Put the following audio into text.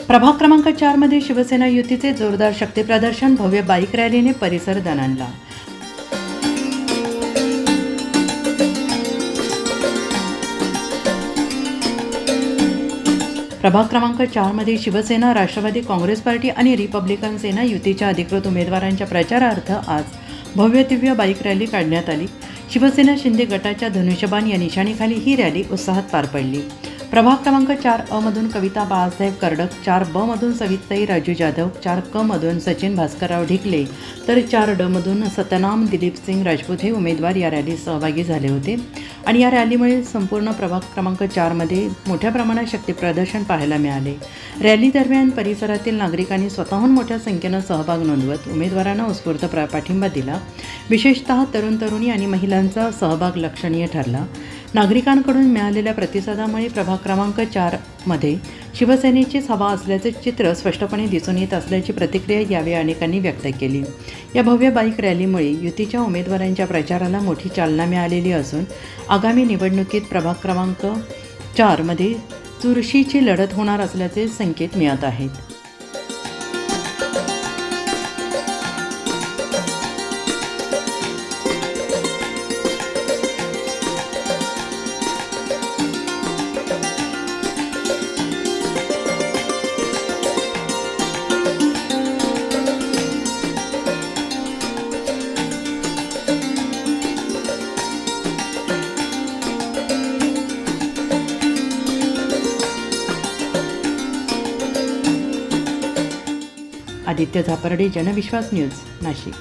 प्रभाग क्रमांक 4 मध्ये शिवसेना युतीचे जोरदार शक्तीप्रदर्शन, भव्य बाईक रॅलीने परिसर दणाणला. प्रभाग क्रमांक 4 मध्ये शिवसेना, राष्ट्रवादी काँग्रेस पार्टी आणि रिपब्लिकन सेना युतीच्या अधिकृत उमेदवारांच्या प्रचारार्थ आज भव्य दिव्य बाईक रॅली काढण्यात आली. शिवसेना शिंदे गटाच्या धनुष्यबाण या निशाणीखाली ही रॅली उत्साहात पार पडली. प्रभाग क्रमांक 4 मधून कविता बाळासाहेब कर्डक, 4 मधून सविताई राजू जाधव, 4 मधून सचिन भास्करराव ढिकले तर 4 मधून सतनाम दिलीपसिंग राजपूत हे उमेदवार या रॅलीत सहभागी झाले होते. आणि या रॅलीमुळे संपूर्ण प्रभाग क्रमांक 4 मध्ये मोठ्या प्रमाणात शक्तीप्रदर्शन पाहायला मिळाले. रॅली दरम्यान परिसरातील नागरिकांनी स्वतःहून मोठ्या संख्येनं सहभाग नोंदवत उमेदवारांना उत्स्फूर्त पाठिंबा दिला. विशेषतः तरुण तरुणी आणि महिलांचा सहभाग लक्षणीय ठरला. नागरिकांकडून मिळालेल्या प्रतिसादामुळे प्रभाग क्रमांक 4 मध्ये शिवसेनेचीच हवा असल्याचे चित्र स्पष्टपणे दिसून येत असल्याची प्रतिक्रिया यावेळी अनेकांनी व्यक्त केली. या भव्य बाईक रॅलीमुळे युतीच्या उमेदवारांच्या प्रचाराला मोठी चालना मिळालेली असून आगामी निवडणुकीत प्रभाग क्रमांक 4 मध्ये चुरशीची लढत होणार असल्याचे संकेत मिळत आहेत. आदित्य झापर्डे, जनविश्वास न्यूज, नाशिक.